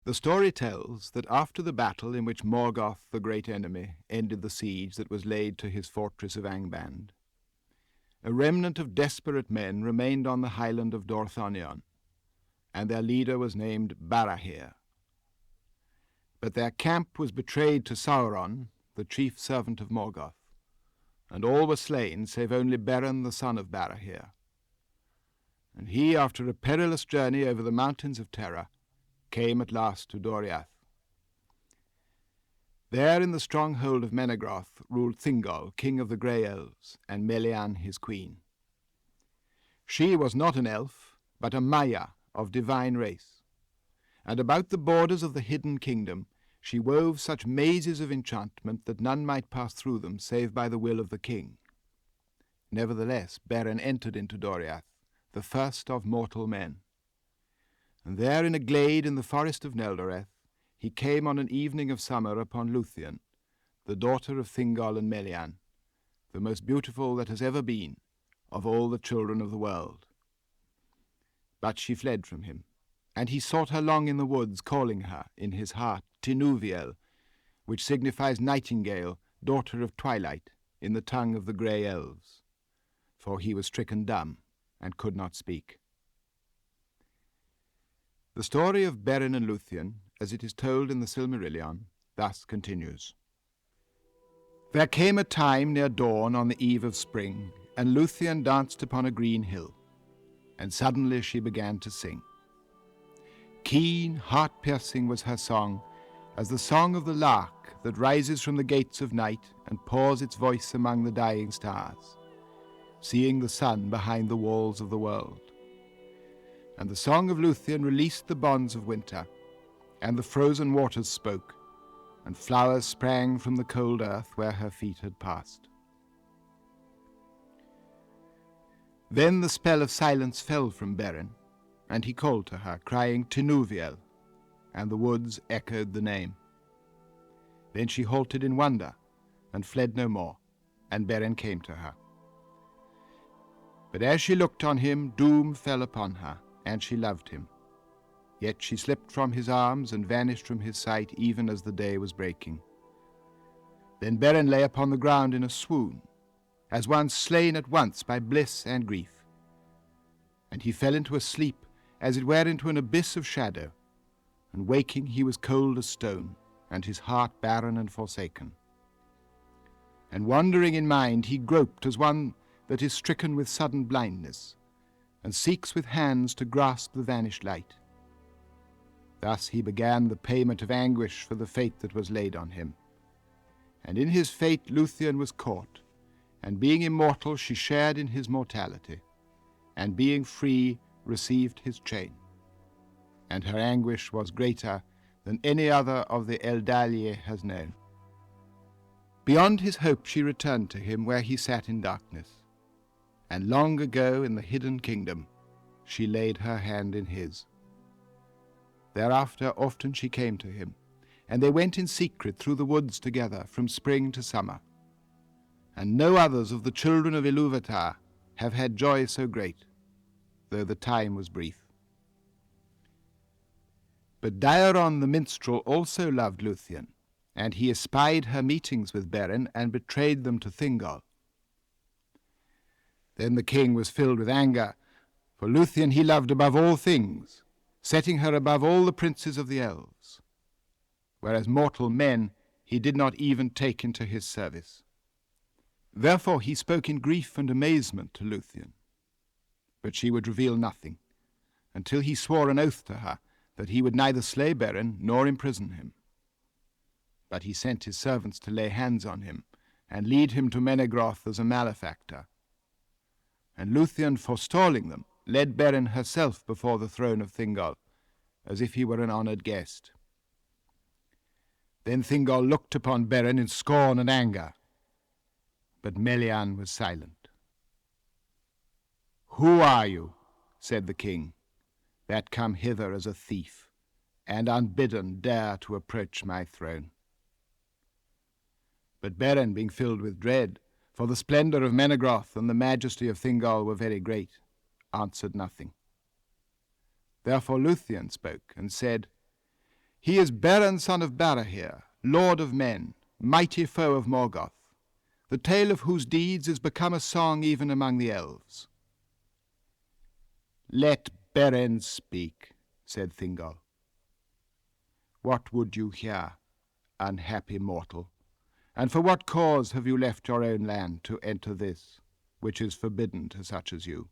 The story tells that after the battle in which Morgoth, the great enemy, ended the siege that was laid to his fortress of Angband, a remnant of desperate men remained on the highland of Dorthonion, and their leader was named Barahir. But their camp was betrayed to Sauron, the chief servant of Morgoth, and all were slain save only Beren the son of Barahir. And he, after a perilous journey over the mountains of Terror, came at last to Doriath. There in the stronghold of Menegroth ruled Thingol, king of the Grey Elves, and Melia his queen. She was not an elf, but a Maya of divine race, and about the borders of the hidden kingdom she wove such mazes of enchantment that none might pass through them save by the will of the king. Nevertheless Beren entered into Doriath, the first of mortal men. And there in a glade in the forest of Neldoreth he came on an evening of summer upon Luthien, the daughter of Thingol and Melia, the most beautiful that has ever been of all the children of the world. But she fled from him, and he sought her long in the woods, calling her in his heart Tinúviel, which signifies nightingale, daughter of twilight, in the tongue of the Grey Elves, for he was stricken dumb and could not speak. The story of Beren and Luthien, as it is told in the Silmarillion, thus continues. There came a time near dawn on the eve of spring, and Luthien danced upon a green hill, and suddenly she began to sing. Keen, heart-piercing was her song, as the song of the lark that rises from the gates of night and pours its voice among the dying stars, seeing the sun behind the walls of the world. And the song of Luthien released the bonds of winter, and the frozen waters spoke, and flowers sprang from the cold earth where her feet had passed. Then the spell of silence fell from Beren, and he called to her, crying Tinúviel, and the woods echoed the name. Then she halted in wonder, and fled no more, and Beren came to her. But as she looked on him, doom fell upon her, and she loved him. Yet she slipped from his arms and vanished from his sight even as the day was breaking. Then Beren lay upon the ground in a swoon, as one slain at once by bliss and grief. And he fell into a sleep, as it were into an abyss of shadow, and waking he was cold as stone, and his heart barren and forsaken. And wandering in mind he groped as one that is stricken with sudden blindness, and seeks with hands to grasp the vanished light. Thus he began the payment of anguish for the fate that was laid on him. And in his fate Luthien was caught, and being immortal she shared in his mortality, and being free received his chain. And her anguish was greater than any other of the Eldalie has known. Beyond his hope she returned to him where he sat in darkness, and long ago in the hidden kingdom she laid her hand in his. Thereafter often she came to him, and they went in secret through the woods together from spring to summer. And no others of the children of Ilúvatar have had joy so great, though the time was brief. But J.R.R. the minstrel also loved Luthien, and he espied her meetings with Beren and betrayed them to Thingol. Then the king was filled with anger, for Luthien he loved above all things, setting her above all the princes of the elves, whereas mortal men he did not even take into his service. Therefore he spoke in grief and amazement to Luthien, but she would reveal nothing, until he swore an oath to her that he would neither slay Beren nor imprison him. But he sent his servants to lay hands on him, and lead him to Menegroth as a malefactor. And Luthien, forestalling them, led Beren herself before the throne of Thingol, as if he were an honoured guest. Then Thingol looked upon Beren in scorn and anger, but Melia was silent. "Who are you," said the king, "that come hither as a thief, and unbidden dare to approach my throne?" But Beren, being filled with dread, for the splendour of Menegroth and the majesty of Thingol were very great, answered nothing. Therefore Luthien spoke and said, He is Beren, son of Barahir, lord of men, mighty foe of Morgoth, the tale of whose deeds is become a song even among the elves. Let Beren speak, said Thingol. What would you hear, unhappy mortal? And for what cause have you left your own land to enter this, which is forbidden to such as you?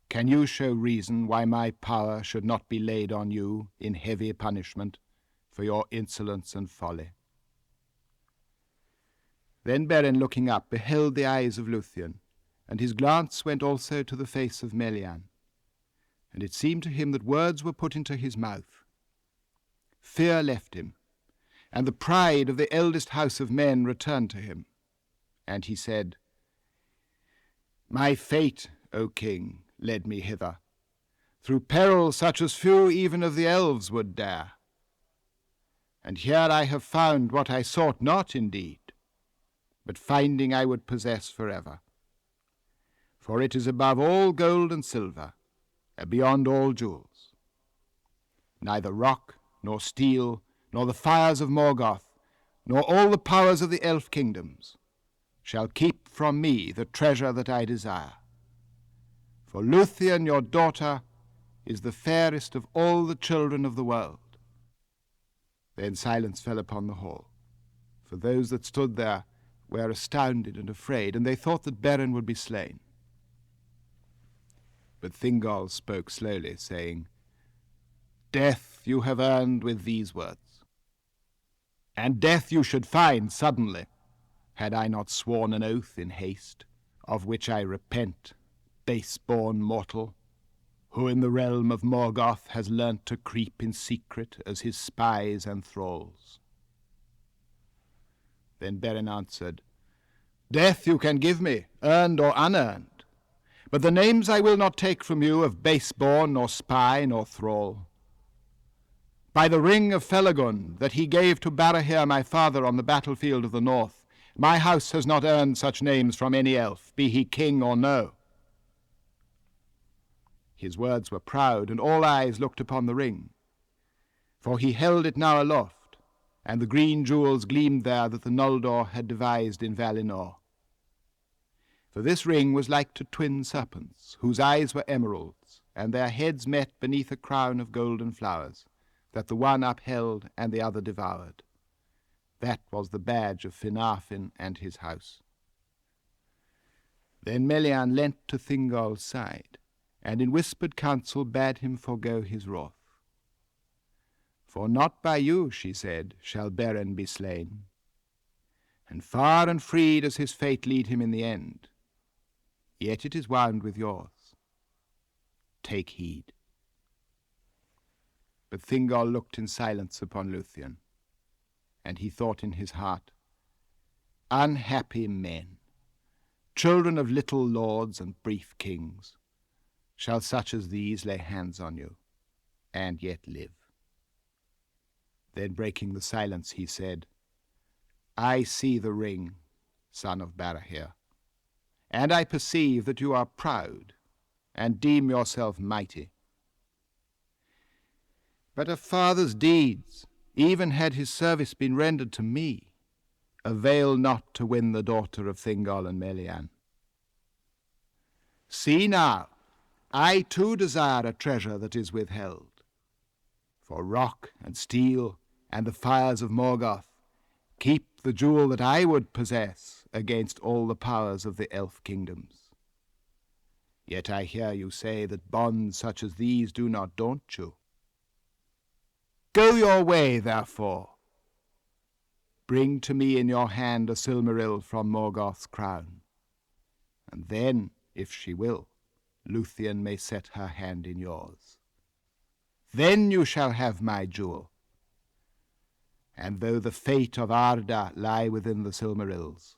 Can you show reason why my power should not be laid on you in heavy punishment for your insolence and folly? Then Beren, looking up, beheld the eyes of Luthien, and his glance went also to the face of Melia, and it seemed to him that words were put into his mouth. Fear left him, and the pride of the eldest house of men returned to him. And he said, My fate, O king, led me hither, through peril such as few even of the elves would dare. And here I have found what I sought not indeed, but finding I would possess forever. For it is above all gold and silver, and beyond all jewels. Neither rock, nor steel, nor the fires of Morgoth, nor all the powers of the elf kingdoms, shall keep from me the treasure that I desire. For Luthien, your daughter, is the fairest of all the children of the world. Then silence fell upon the hall, for those that stood there were astounded and afraid, and they thought that Beren would be slain. But Thingol spoke slowly, saying, Death you have earned with these words, and death you should find suddenly, had I not sworn an oath in haste, of which I repent, base-born mortal, who in the realm of Morgoth has learnt to creep in secret as his spies and thralls. Then Beren answered, Death you can give me, earned or unearned, but the names I will not take from you of base-born, nor spy, nor thrall. By the ring of Felagund that he gave to Barahir my father on the battlefield of the north, my house has not earned such names from any elf, be he king or no. His words were proud, and all eyes looked upon the ring, for he held it now aloft, and the green jewels gleamed there that the Noldor had devised in Valinor. For this ring was like to twin serpents, whose eyes were emeralds, and their heads met beneath a crown of golden flowers, that the one upheld and the other devoured. That was the badge of Finarfin and his house. Then Melian leant to Thingol's side, and in whispered counsel bade him forego his wrath. For not by you, she said, shall Beren be slain, and far and free does his fate lead him in the end. Yet it is wound with yours. Take heed. But Thingol looked in silence upon Luthien, and he thought in his heart, Unhappy men, children of little lords and brief kings, shall such as these lay hands on you, and yet live. Then breaking the silence he said, I see the ring, son of Barahir, and I perceive that you are proud, and deem yourself mighty. But a father's deeds, even had his service been rendered to me, avail not to win the daughter of Thingol and Melian. See now, I too desire a treasure that is withheld. For rock and steel and the fires of Morgoth keep the jewel that I would possess against all the powers of the elf kingdoms. Yet I hear you say that bonds such as these do not daunt you. Go your way, therefore. Bring to me in your hand a Silmaril from Morgoth's crown, and then, if she will, Luthien may set her hand in yours. Then you shall have my jewel. And though the fate of Arda lie within the Silmarils,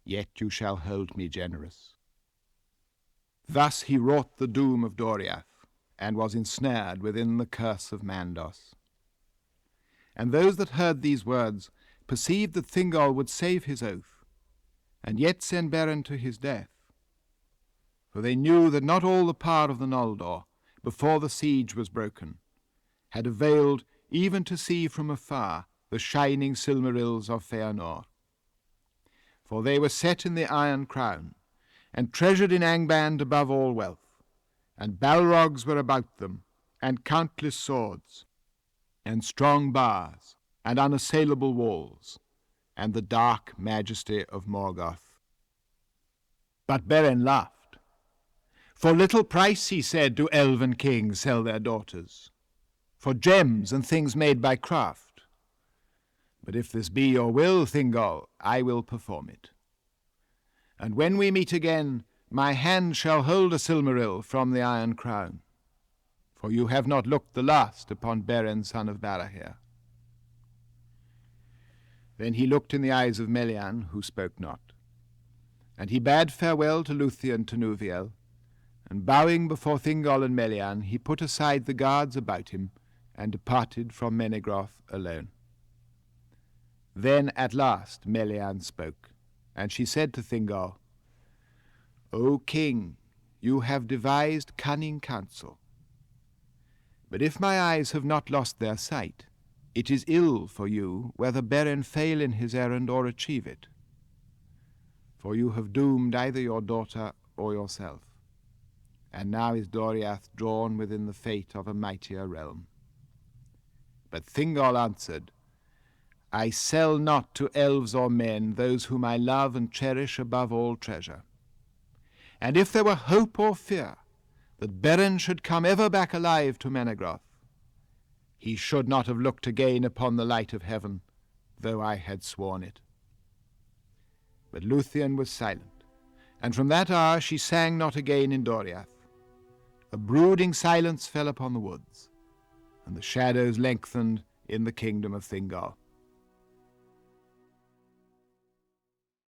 yet you shall hold me generous. Thus he wrought the doom of Doriath, and was ensnared within the curse of Mandos. And those that heard these words perceived that Thingol would save his oath, and yet send Beren to his death. For they knew that not all the power of the Noldor, before the siege was broken, had availed even to see from afar the shining Silmarils of Feanor. For they were set in the Iron Crown, and treasured in Angband above all wealth, and balrogs were about them, and countless swords, and strong bars, and unassailable walls, and the dark majesty of Morgoth. But Beren laughed. For little price, he said, do elven kings sell their daughters, for gems and things made by craft. But if this be your will, Thingol, I will perform it. And when we meet again, my hand shall hold a Silmaril from the Iron Crown, for you have not looked the last upon Beren, son of Barahir. Then he looked in the eyes of Melian, who spoke not. And he bade farewell to Luthien and Tinúviel, and bowing before Thingol and Melian, he put aside the guards about him, and departed from Menegroth alone. Then at last Melian spoke, and she said to Thingol, O king, you have devised cunning counsel. But if my eyes have not lost their sight, it is ill for you whether Beren fail in his errand or achieve it. For you have doomed either your daughter or yourself, and now is Doriath drawn within the fate of a mightier realm. But Thingol answered, I sell not to elves or men those whom I love and cherish above all treasure. And if there were hope or fear that Beren should come ever back alive to Menegroth, he should not have looked again upon the light of heaven, though I had sworn it. But Luthien was silent, and from that hour she sang not again in Doriath. A brooding silence fell upon the woods, and the shadows lengthened in the kingdom of Thingol.